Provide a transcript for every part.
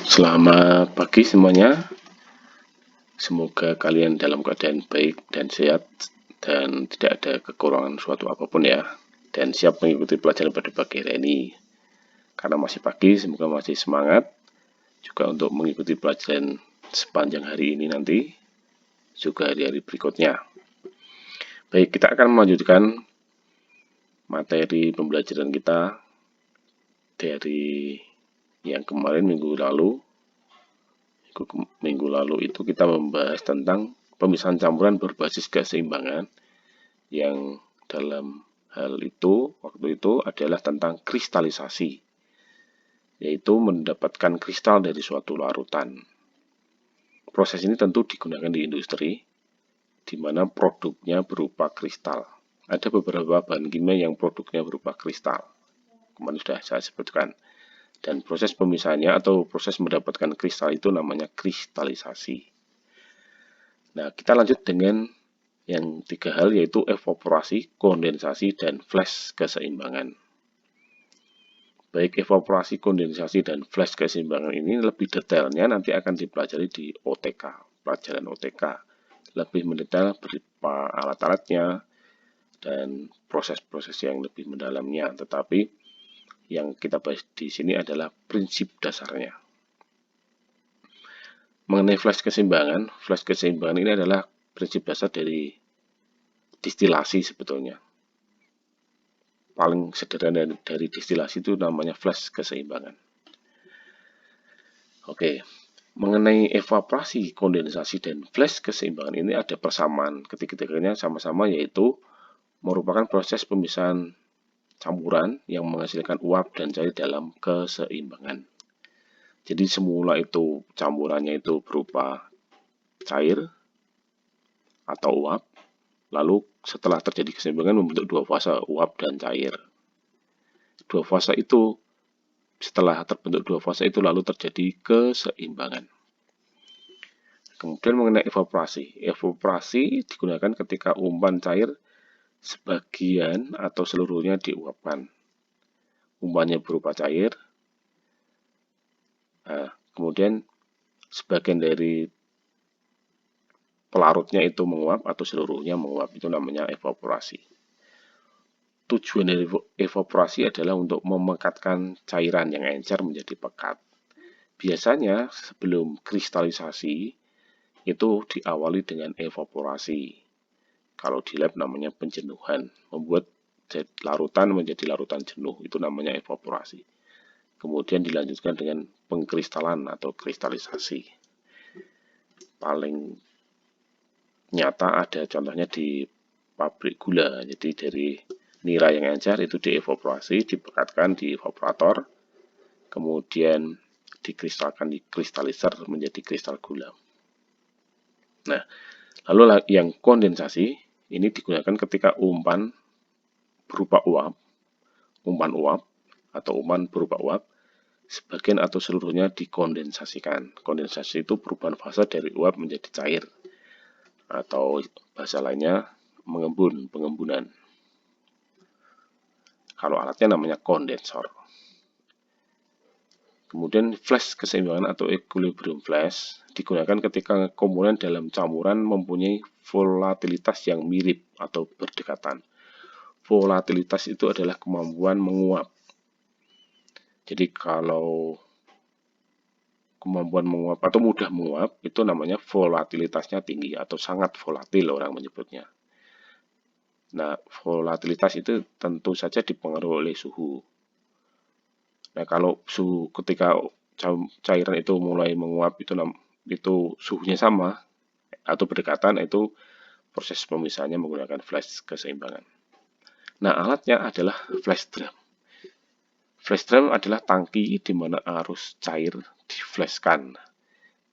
Selamat pagi semuanya. Semoga kalian dalam keadaan baik dan sehat dan tidak ada kekurangan suatu apapun ya. Dan siap mengikuti pelajaran pada pagi hari ini. Karena masih pagi, semoga masih semangat juga untuk mengikuti pelajaran sepanjang hari ini nanti, juga hari-hari berikutnya. Baik, kita akan melanjutkan materi pembelajaran kita dari yang kemarin minggu lalu itu kita membahas tentang pemisahan campuran berbasis keseimbangan yang dalam hal itu waktu itu adalah tentang kristalisasi, yaitu mendapatkan kristal dari suatu larutan. Proses ini tentu digunakan di industri di mana produknya berupa kristal. Ada beberapa bahan kimia yang produknya berupa kristal, kemarin sudah saya sebutkan. Dan proses pemisahannya atau proses mendapatkan kristal itu namanya kristalisasi. Nah, kita lanjut dengan yang tiga hal, yaitu evaporasi, kondensasi, dan flash keseimbangan. Baik evaporasi, kondensasi, dan flash keseimbangan ini lebih detailnya nanti akan dipelajari di OTK, pelajaran OTK. Lebih mendetail berupa alat-alatnya dan proses-proses yang lebih mendalamnya. Tetapi yang kita bahas di sini adalah prinsip dasarnya. Mengenai flash keseimbangan ini adalah prinsip dasar dari distilasi sebetulnya. Paling sederhana dari distilasi itu namanya flash keseimbangan. Oke, mengenai evaporasi, kondensasi, dan flash keseimbangan ini ada persamaan. Ketiga-tiganya sama-sama, yaitu merupakan proses pemisahan campuran yang menghasilkan uap dan cair dalam keseimbangan. Jadi semula itu campurannya itu berupa cair atau uap, lalu setelah terjadi keseimbangan membentuk dua fase, uap dan cair. Dua fase itu, setelah terbentuk dua fase itu lalu terjadi keseimbangan. Kemudian mengenai evaporasi. Evaporasi digunakan ketika umpan cair sebagian atau seluruhnya diuapkan. Umpannya berupa cair, kemudian sebagian dari pelarutnya itu menguap atau seluruhnya menguap, itu namanya evaporasi. Tujuan dari evaporasi adalah untuk memekatkan cairan yang encer menjadi pekat. Biasanya sebelum kristalisasi itu diawali dengan evaporasi. Kalau di lab namanya penjenuhan, membuat larutan menjadi larutan jenuh, itu namanya evaporasi. Kemudian dilanjutkan dengan pengkristalan atau kristalisasi. Paling nyata ada contohnya di pabrik gula. Jadi dari nira yang encer itu dievaporasi, dipekatkan di evaporator, kemudian dikristalkan di kristalizer menjadi kristal gula. Nah, lalu yang kondensasi ini digunakan ketika umpan berupa uap, umpan uap atau umpan berupa uap, sebagian atau seluruhnya dikondensasikan. Kondensasi itu perubahan fase dari uap menjadi cair, atau bahasa lainnya mengembun, pengembunan. Kalau alatnya namanya kondensor. Kemudian flash keseimbangan atau equilibrium flash digunakan ketika komponen dalam campuran mempunyai volatilitas yang mirip atau berdekatan. Volatilitas itu adalah kemampuan menguap. Jadi kalau kemampuan menguap atau mudah menguap itu namanya volatilitasnya tinggi atau sangat volatil orang menyebutnya. Nah, volatilitas itu tentu saja dipengaruhi oleh suhu. Nah, kalau suhu ketika cairan itu mulai menguap itu suhunya sama atau berdekatan, itu proses pemisahannya menggunakan flash keseimbangan. Nah, alatnya adalah flash drum. Flash drum adalah tangki di mana arus cair diflashkan,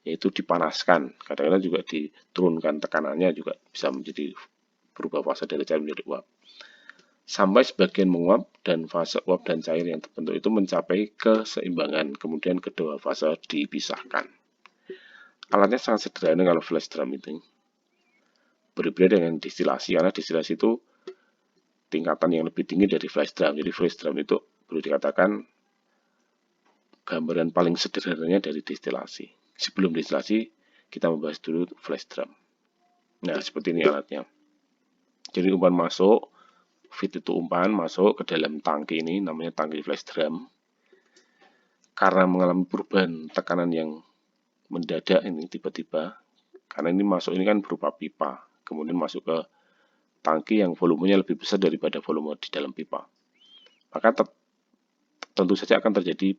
yaitu dipanaskan. Kadang-kadang juga diturunkan tekanannya, juga bisa menjadi berubah fase dari cair menjadi uap. Sampai sebagian menguap dan fase uap dan cair yang terbentuk itu mencapai keseimbangan. Kemudian kedua fase dipisahkan. Alatnya sangat sederhana kalau flash drum itu. Berbeda dengan distilasi, karena distilasi itu tingkatan yang lebih tinggi dari flash drum. Jadi flash drum itu perlu dikatakan gambaran paling sederhananya dari destilasi. Sebelum destilasi, kita membahas dulu flash drum. Nah, seperti ini alatnya. Jadi umpan masuk, feed itu umpan masuk ke dalam tangki ini, namanya tangki flash drum. Karena mengalami perubahan tekanan yang mendadak ini tiba-tiba, karena ini masuk ini kan berupa pipa, kemudian masuk ke tangki yang volumenya lebih besar daripada volume di dalam pipa. Maka tentu saja akan terjadi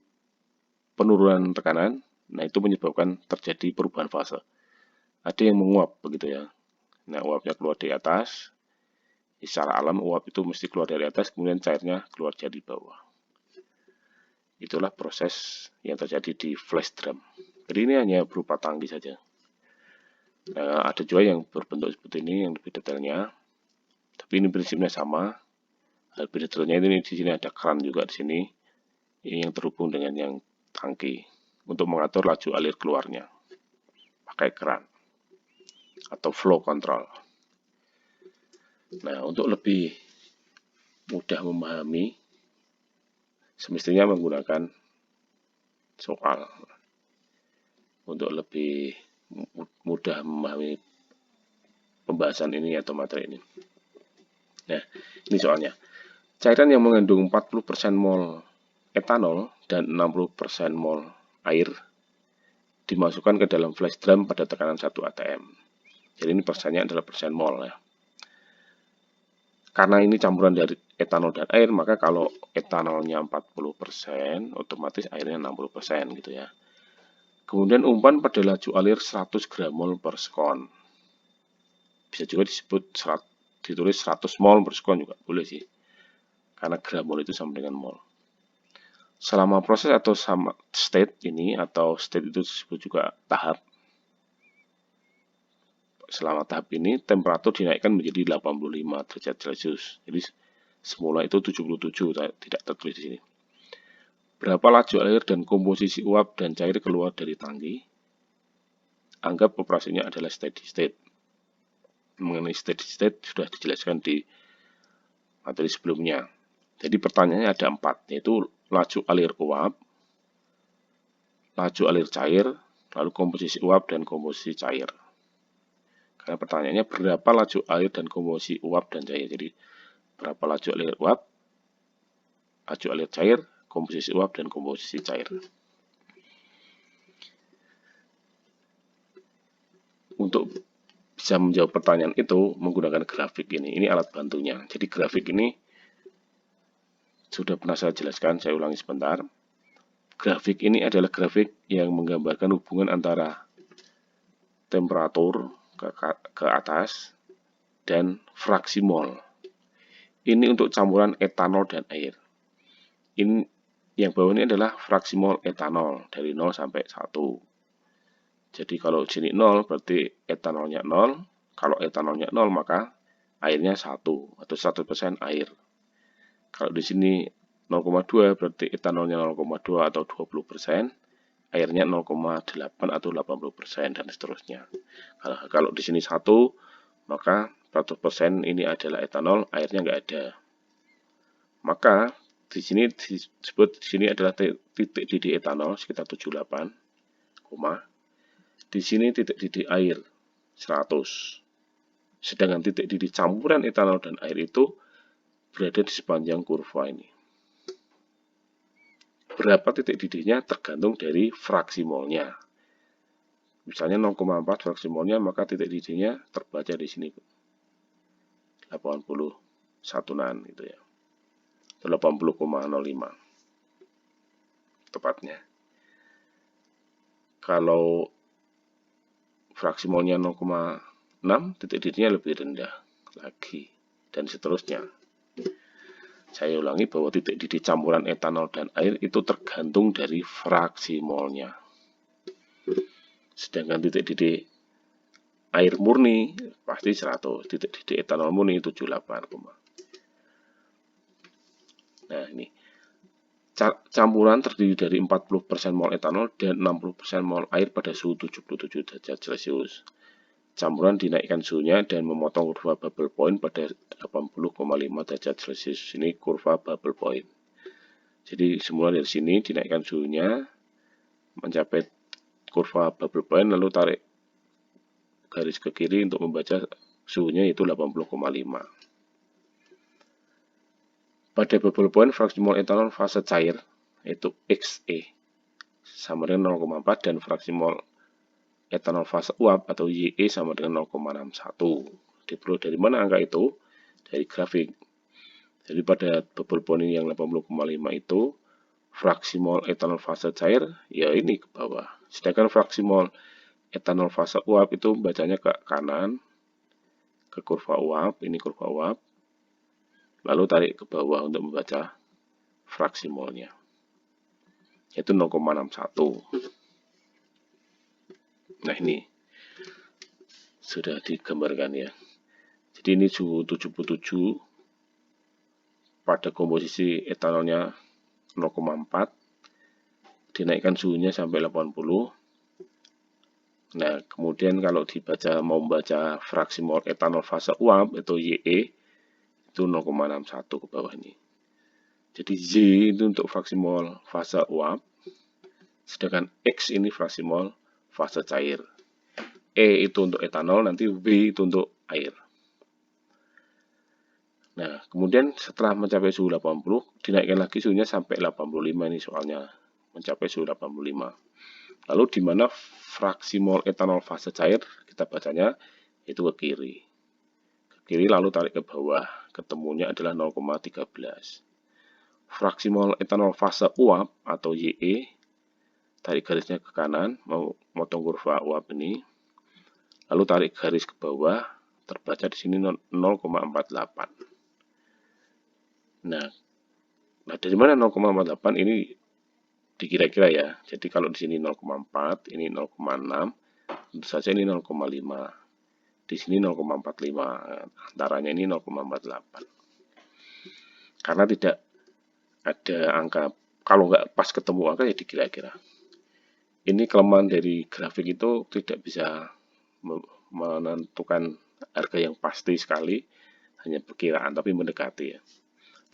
penurunan tekanan. Nah, itu menyebabkan terjadi perubahan fase. Ada yang menguap begitu ya. Nah, uapnya keluar di atas. Secara alam uap itu mesti keluar dari atas, kemudian cairnya keluar dari bawah. Itulah proses yang terjadi di flash drum. Jadi ini hanya berupa tangki saja. Nah, ada juga yang berbentuk seperti ini, yang lebih detailnya. Tapi ini prinsipnya sama. Lebih detailnya ini di sini ada keran juga di sini. Ini yang terhubung dengan yang tangki untuk mengatur laju alir keluarnya pakai keran atau flow control. Nah, untuk lebih mudah memahami, semestinya menggunakan soal untuk lebih mudah memahami pembahasan ini atau materi ini. Nah, ini soalnya. Cairan yang mengandung 40% mol etanol dan 60% mol air dimasukkan ke dalam flash drum pada tekanan 1 atm. Jadi ini persennya adalah persen mol ya. Karena ini campuran dari etanol dan air, maka kalau etanolnya 40%, otomatis airnya 60% gitu ya. Kemudian umpan pada laju alir 100 gram mol per sekon. Bisa juga ditulis 100 mol per sekon juga boleh sih. Karena gram mol itu sama dengan mol. Selama proses atau sama state ini, atau state itu disebut juga tahap. Selama tahap ini temperatur dinaikkan menjadi 85 derajat Celcius. Jadi semula itu 77, tidak tertulis di sini. Berapa laju air dan komposisi uap dan cair keluar dari tangki? Anggap operasinya adalah steady state. Mengenai steady state sudah dijelaskan di materi sebelumnya. Jadi pertanyaannya ada 4, yaitu laju alir uap, laju alir cair, lalu komposisi uap dan komposisi cair. Karena pertanyaannya berapa laju air dan komposisi uap dan cair. Jadi berapa laju alir uap, laju alir cair, komposisi uap dan komposisi cair. Untuk bisa menjawab pertanyaan itu menggunakan grafik ini. Ini alat bantunya. Jadi grafik ini sudah pernah saya jelaskan, saya ulangi sebentar. Grafik ini adalah grafik yang menggambarkan hubungan antara temperatur ke atas dan fraksi mol. Ini untuk campuran etanol dan air. Ini yang bawah ini adalah fraksi mol etanol dari 0 sampai 1. Jadi kalau di sini 0 berarti etanolnya 0. Kalau etanolnya 0 maka airnya 1 atau 1% air. Kalau di sini 0,2 berarti etanolnya 0,2 atau 20%. Airnya 0,8 atau 80% dan seterusnya. Kalau di sini 1, maka 100% ini adalah etanol, airnya nggak ada. Maka di sini disebut di sini adalah titik didih etanol sekitar 78, di sini titik didih air 100. Sedangkan titik didih campuran etanol dan air itu berada di sepanjang kurva ini. Berapa titik didihnya tergantung dari fraksi molnya. Misalnya 0,4 fraksi molnya, maka titik didihnya terbaca di sini 81-an gitu ya. 80,05 tepatnya. Kalau fraksi molnya 0,6, titik didihnya lebih rendah lagi dan seterusnya. Saya ulangi bahwa titik didih campuran etanol dan air itu tergantung dari fraksi molnya. Sedangkan titik didih air murni pasti 100, titik didih etanol murni 78. Nah, ini campuran terdiri dari 40% mol etanol dan 60% mol air pada suhu 77 derajat Celcius. Campuran dinaikkan suhunya dan memotong kurva bubble point pada 80,5 derajat Celcius. Ini kurva bubble point. Jadi semula dari sini dinaikkan suhunya mencapai kurva bubble point, lalu tarik garis ke kiri untuk membaca suhunya yaitu 80,5. Pada bubble point fraksi mol etanol fase cair yaitu Xe sama dengan 0,4 dan fraksi mol etanol fase uap atau Ye sama dengan 0,61. Diperoleh dari mana angka itu? Dari grafik. Jadi pada bubble point yang 80,5 itu fraksi mol etanol fase cair ya ini ke bawah. Sedangkan fraksi mol etanol fase uap itu bacanya ke kanan, ke kurva uap, ini kurva uap, lalu tarik ke bawah untuk membaca fraksi molnya, yaitu 0,61. Nah ini sudah digambarkan ya. Jadi ini suhu 77, pada komposisi etanolnya 0,4, dinaikkan suhunya sampai 80. Nah, kemudian kalau mau membaca fraksi mol etanol fase uap atau Ye itu 0,61 ke bawah ini. Jadi Y itu untuk fraksi mol fase uap, sedangkan X ini fraksi mol fase cair. E itu untuk etanol, nanti W itu untuk air. Nah, kemudian setelah mencapai suhu 80, dinaikkan lagi suhunya sampai 85 ini soalnya, mencapai suhu 85. Lalu di mana fraksi mol etanol fase cair, kita bacanya itu ke kiri. Ke kiri lalu tarik ke bawah, ketemunya adalah 0,13. Fraksi mol etanol fase uap atau Ye, tarik garisnya ke kanan, mau motong kurva uap ini, lalu tarik garis ke bawah, terbaca di sini 0,48. Nah, dari mana 0,48 ini dikira-kira ya. Jadi kalau di sini 0,4, ini 0,6, tentu saja ini 0,5. Di sini 0,45, antaranya ini 0,48. Karena tidak ada angka, kalau nggak pas ketemu angka ya dikira-kira. Ini kelemahan dari grafik itu tidak bisa menentukan harga yang pasti sekali, hanya perkiraan, tapi mendekati ya.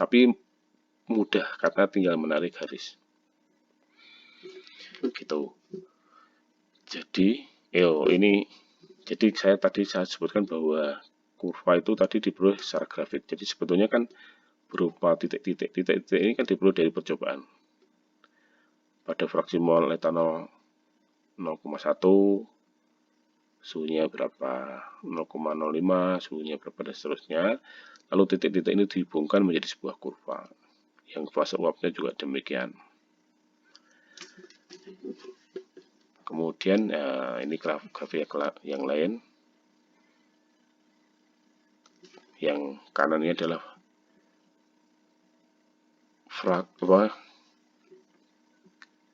Tapi mudah karena tinggal menarik garis. Gitu. Jadi, jadi saya sebutkan bahwa kurva itu tadi diperoleh secara grafik. Jadi sebetulnya kan berupa titik-titik ini kan diperoleh dari percobaan. Pada fraksi mol etanol 0,1, suhunya berapa, 0,05, suhunya berapa dan seterusnya. Lalu titik-titik ini dihubungkan menjadi sebuah kurva. Yang fase uapnya juga demikian. Kemudian ini grafik yang lain. Yang kanan ini adalah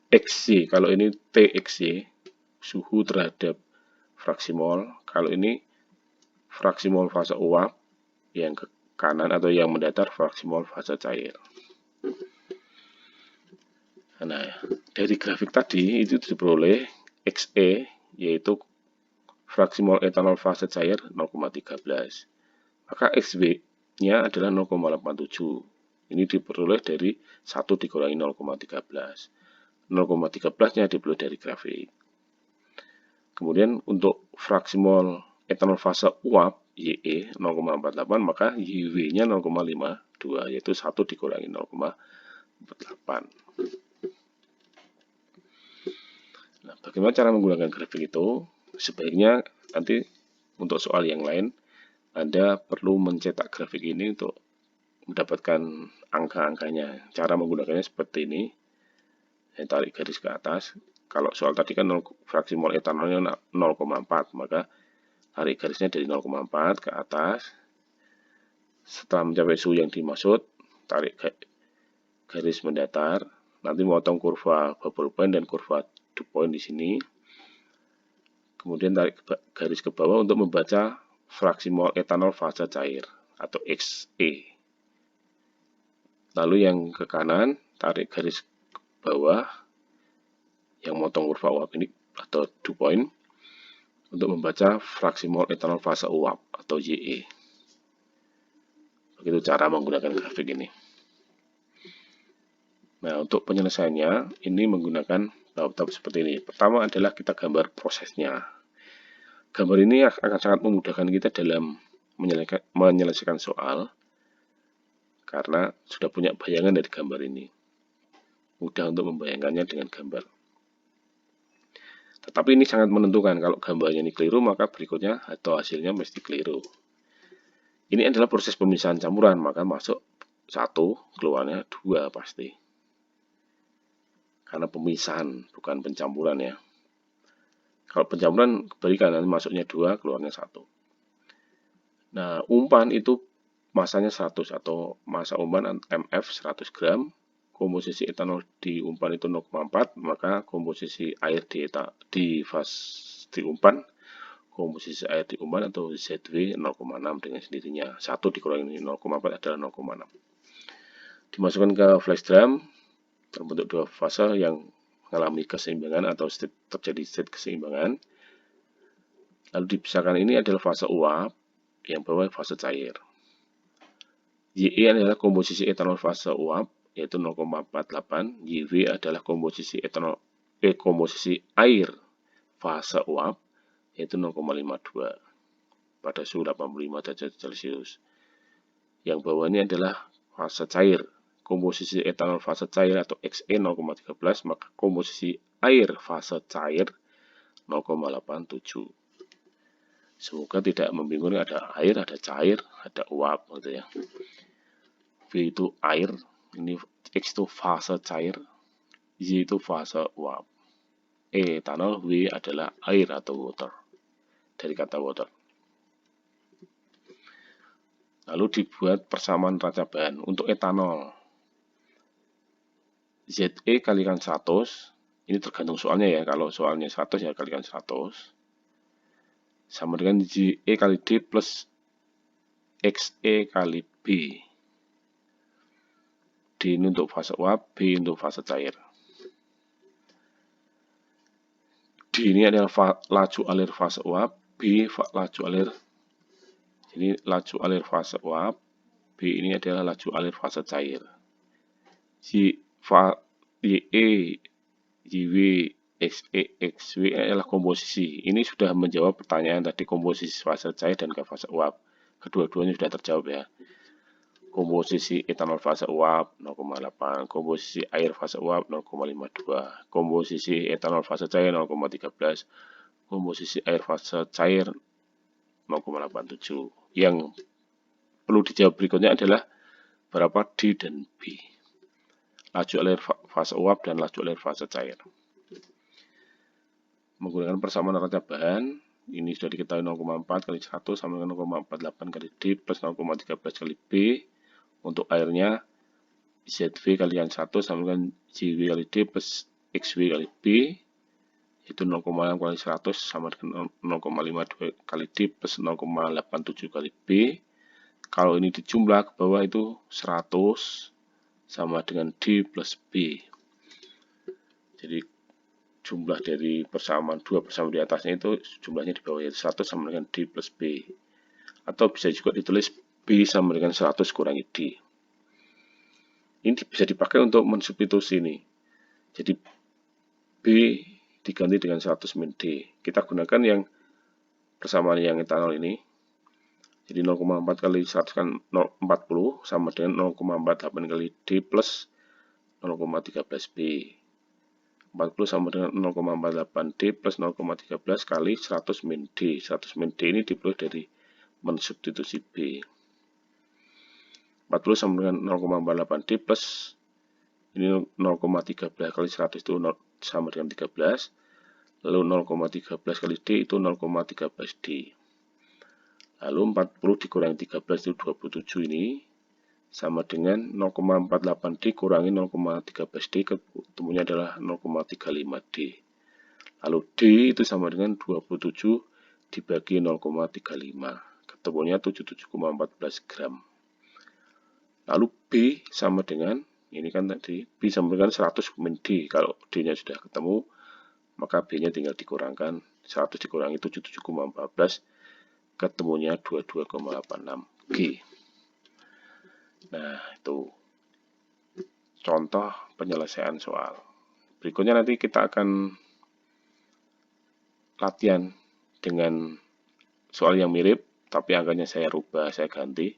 XY. Kalau ini TXY, suhu terhadap fraksi mol. Kalau ini fraksi mol fase uap, yang ke kanan atau yang mendatar fraksi mol fase cair. Nah, dari grafik tadi itu diperoleh Xe, yaitu fraksi mol etanol fase cair 0,13. Maka Xw-nya adalah 0,87. Ini diperoleh dari 1 dikurangi 0,13. 0,13-nya diperoleh dari grafik. Kemudian untuk fraksi mol etanol fase uap Ye 0,48, maka Yw-nya 0,52, yaitu 1 dikurangi 0,48. Nah, bagaimana cara menggunakan grafik itu? Sebaiknya nanti untuk soal yang lain, Anda perlu mencetak grafik ini untuk mendapatkan angka-angkanya. Cara menggunakannya seperti ini. Saya tarik garis ke atas. Kalau soal tadi kan fraksi mol etanolnya 0,4, maka tarik garisnya dari 0,4 ke atas. Setelah mencapai suhu yang dimaksud, tarik garis mendatar. Nanti memotong kurva bubble point dan kurva dew point di sini. Kemudian tarik garis ke bawah untuk membaca fraksi mol etanol fase cair atau Xe. Lalu yang ke kanan, tarik garis ke bawah yang motong kurva uap ini atau dew point untuk membaca fraksi mol etanol fase uap atau Ye. Begitu cara menggunakan grafik ini. Nah, untuk penyelesaiannya ini menggunakan Nah, tahap seperti ini. Pertama adalah kita gambar prosesnya. Gambar ini akan sangat memudahkan kita dalam menyelesaikan soal karena sudah punya bayangan dari gambar ini. Mudah untuk membayangkannya dengan gambar. Tetapi ini sangat menentukan. Kalau gambarnya ini keliru, maka berikutnya atau hasilnya mesti keliru. Ini adalah proses pemisahan campuran, maka masuk 1, keluarnya 2 pasti. Karena pemisahan, bukan pencampuran ya. Kalau pencampuran kebalikan, nanti masuknya 2, keluarnya 1. Nah, umpan itu masanya 100 atau massa umpan MF 100 gram. Komposisi etanol di umpan itu 0,4, maka komposisi air di umpan, komposisi air di umpan atau ZW 0,6 dengan sendirinya. 1 dikurangi 0,4 adalah 0,6. Dimasukkan ke flash drum, terbentuk 2 fase yang mengalami keseimbangan atau terjadi state keseimbangan. Lalu dipisahkan, ini adalah fase uap, yang bawah fase cair. YE adalah komposisi etanol fase uap, yaitu 0,48. YW adalah komposisi air fase uap, yaitu 0,52 pada suhu 85 derajat Celcius. Yang bawah ini adalah fase cair. Komposisi etanol fase cair atau XE 0,13, maka komposisi air fase cair 0,87. Semoga tidak membingungkan, ada air, ada cair, ada uap gitu ya. V itu air, ini X itu fase cair, Y itu fase uap. Etanol, W adalah air atau water, dari kata water. Lalu dibuat persamaan neraca bahan. Untuk etanol, ZE kalikan 100, ini tergantung soalnya ya, kalau soalnya 100 ya kalikan 100, sama dengan JE kali D plus XE kali B. D ini untuk fase uap, B untuk fase cair. D ini adalah laju alir fase uap, B laju alir. Jadi laju alir fase uap, B ini adalah laju alir fase cair. YE, YW, XE, XW adalah komposisi. Ini sudah menjawab pertanyaan tadi, komposisi fase cair dan fase uap. Kedua-duanya sudah terjawab ya. Komposisi etanol fase uap 0,8, komposisi air fase uap 0,52, komposisi etanol fase cair 0,13, komposisi air fase cair 0,87. Yang perlu dijawab berikutnya adalah berapa D dan B. Laju alir fase uap dan laju alir fase cair. Menggunakan persamaan neraca bahan, ini sudah diketahui 0,4 kali 100 sama dengan 0,48 kali D plus 0,13 kali B. Untuk airnya ZV kalikan 1 sama dengan JW kali D plus XW kali B, itu 0,6 kali 100 sama dengan 0,52 kali D plus 0,87 kali B. Kalau ini dijumlah ke bawah itu 100 sama dengan D plus B. Jadi jumlah dari dua persamaan di atasnya itu jumlahnya di bawah, yaitu 100 sama dengan D plus B. Atau bisa juga ditulis B sama dengan 100 kurangi D. Ini bisa dipakai untuk mensubstitusi ini. Jadi B diganti dengan 100 min D. Kita gunakan yang persamaan yang etanol ini. Jadi 0,4 kali 100 kan 40 sama dengan 0,48 kali D plus 0,13 B. 40 sama dengan 0,48 D plus 0,13 kali 100 min D. 100 min D ini diperoleh dari mensubstitusi B. 40 sama dengan 0,48 D plus ini 0,13 kali 100 itu sama dengan 13. Lalu 0,13 kali D itu 0,13 D. Lalu 40 dikurangi 13 itu 27 ini sama dengan 0,48 D kurangi 0,13 D, ketemunya adalah 0,35 D. Lalu D itu sama dengan 27 dibagi 0,35, ketemunya 77,14 gram. Lalu B sama dengan, ini kan tadi, B sama dengan 100 min D. Kalau D-nya sudah ketemu, maka B-nya tinggal dikurangkan, 100 dikurangi 77,14, ketemunya 22,86 G. Nah, itu contoh penyelesaian soal. Berikutnya nanti kita akan latihan dengan soal yang mirip, tapi angkanya saya rubah, saya ganti.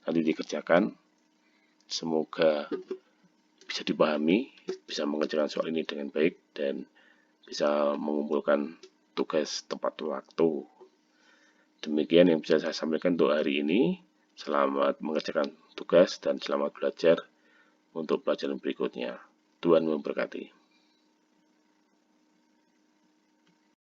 Nanti dikerjakan. Semoga bisa dipahami, bisa mengerjakan soal ini dengan baik, dan bisa mengumpulkan tugas tepat waktu. Demikian yang bisa saya sampaikan untuk hari ini. Selamat mengerjakan tugas dan selamat belajar untuk pelajaran berikutnya. Tuhan memberkati.